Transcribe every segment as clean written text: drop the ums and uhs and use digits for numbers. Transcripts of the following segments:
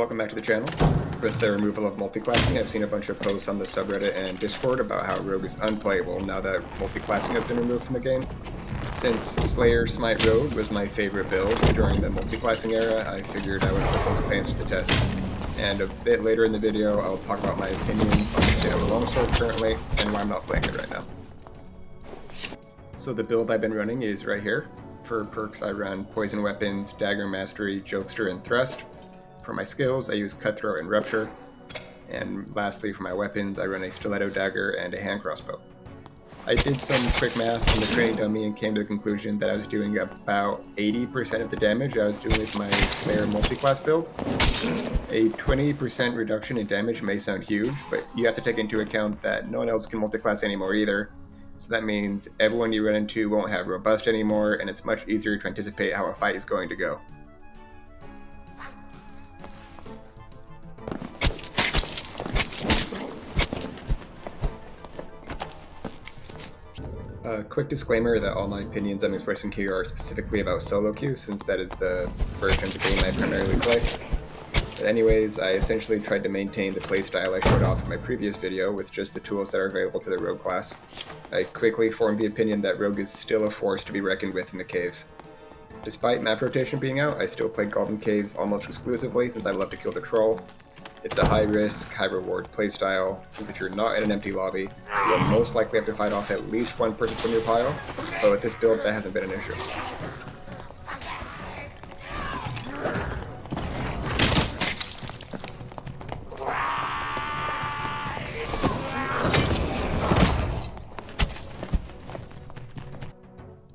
welcome back to the channel. With the removal of multiclassing, I've seen a bunch of posts on the subreddit and Discord about how Rogue is unplayable now that multiclassing has been removed from the game. Since Slayer Smite Rogue was my favorite build during the multiclassing era, I figured I would put those claims to the test. And a bit later in the video, I'll talk about my opinions on the state of the longsword currently and why I'm not playing it right now. So the build I've been running is right here. For perks, I run Poison Weapons, Dagger Mastery, Jokester, and Thrust. For my skills, I use Cutthroat and Rupture. And lastly, for my weapons, I run a Stiletto Dagger and a Hand Crossbow. I did some quick math on the training dummy and came to the conclusion that I was doing about 80% of the damage I was doing with my Slayer multiclass build. A 20% reduction in damage may sound huge, but you have to take into account that no one else can multiclass anymore either. So that means everyone you run into won't have Robust anymore, and it's much easier to anticipate how a fight is going to go. A quick disclaimer that all my opinions I'm expressing here are specifically about solo queue, since that is the version of the game I primarily play. But anyways, I essentially tried to maintain the playstyle I showed off in my previous video with just the tools that are available to the Rogue class. I quickly formed the opinion that Rogue is still a force to be reckoned with in the caves. Despite map rotation being out, I still play Golden Caves almost exclusively since I love to kill the troll. It's a high risk, high reward playstyle, since if you're not in an empty lobby, you'll most likely have to fight off at least one person from your pile, but with this build that hasn't been an issue.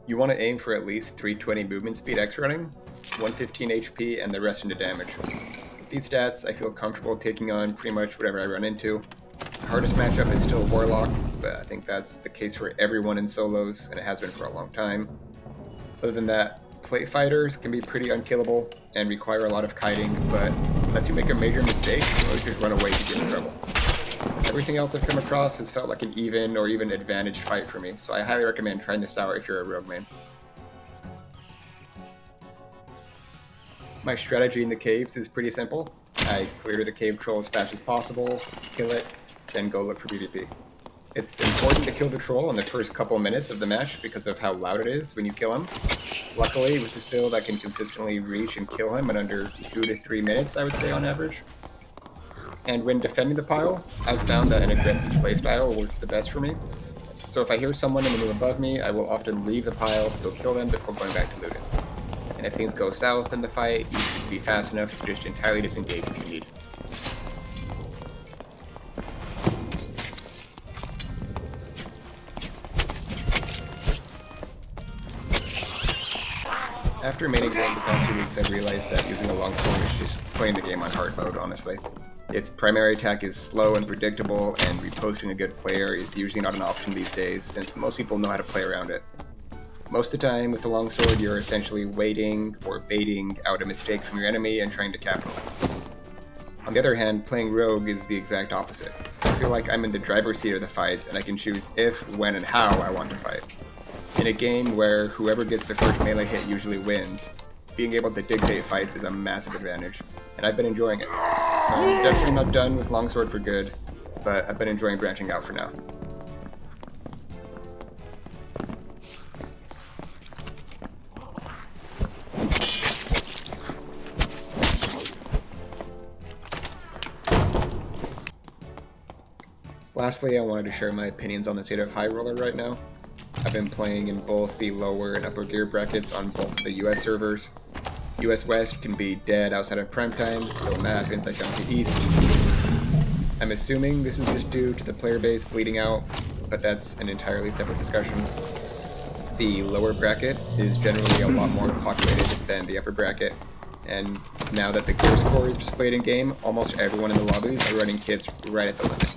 You want to aim for at least 320 movement speed X running, 115 HP, and the rest into damage. With these stats, I feel comfortable taking on pretty much whatever I run into. The hardest matchup is still Warlock, but I think that's the case for everyone in solos, and it has been for a long time. Other than that, plate fighters can be pretty unkillable and require a lot of kiting, but unless you make a major mistake, you always just run away to get in trouble. Everything else I've come across has felt like an even or even advantaged fight for me, so I highly recommend trying this out if you're a rogue main. My strategy in the caves is pretty simple. I clear the cave troll as fast as possible, kill it, then go look for PvP. It's important to kill the troll in the first couple minutes of the match because of how loud it is when you kill him. Luckily, with this build I can consistently reach and kill him in under 2 to 3 minutes, I would say on average. And when defending the pile, I've found that an aggressive playstyle works the best for me. So if I hear someone in the room above me, I will often leave the pile to go kill them before going back to looting. And if things go south in the fight, you should be fast enough to just entirely disengage if you need. After main exam the past few weeks, I've realized that using a longsword is just playing the game on hard mode, honestly. Its primary attack is slow and predictable, and reposting a good player is usually not an option these days, since most people know how to play around it. Most of the time, with the longsword, you're essentially waiting or baiting out a mistake from your enemy and trying to capitalize. On the other hand, playing rogue is the exact opposite. I feel like I'm in the driver's seat of the fights, and I can choose if, when, and how I want to fight. In a game where whoever gets the first melee hit usually wins, being able to dictate fights is a massive advantage, and I've been enjoying it. So I'm definitely not done with longsword for good, but I've been enjoying branching out for now. Lastly, I wanted to share my opinions on the state of High Roller right now. I've been playing in both the lower and upper gear brackets on both of the US servers. US West can be dead outside of prime time, so when that happens I jump to East. I'm assuming this is just due to the player base bleeding out, but that's an entirely separate discussion. The lower bracket is generally a lot more populated than the upper bracket, and now that the gear score is displayed in game, almost everyone in the lobbies are running kits right at the limit.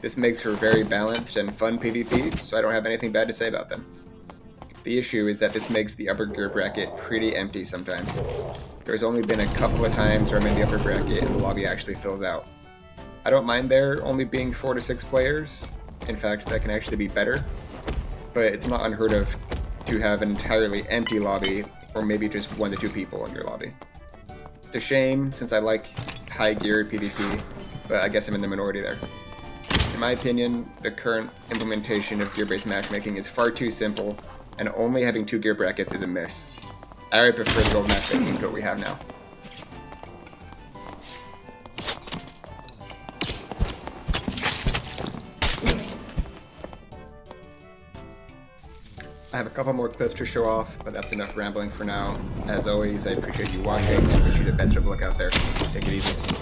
This makes for very balanced and fun PvP, so I don't have anything bad to say about them. The issue is that this makes the upper gear bracket pretty empty sometimes. There's only been a couple of times where I'm in the upper bracket and the lobby actually fills out. I don't mind there only being 4 to 6 players. In fact, that can actually be better. But it's not unheard of to have an entirely empty lobby, or maybe just 1 to 2 people in your lobby. It's a shame, since I like high gear PvP, but I guess I'm in the minority there. In my opinion, the current implementation of gear-based matchmaking is far too simple, and only having 2 gear brackets is a miss. I would prefer the old matchmaking to what we have now. I have a couple more clips to show off, but that's enough rambling for now. As always, I appreciate you watching and wish you the best of luck out there. Take it easy.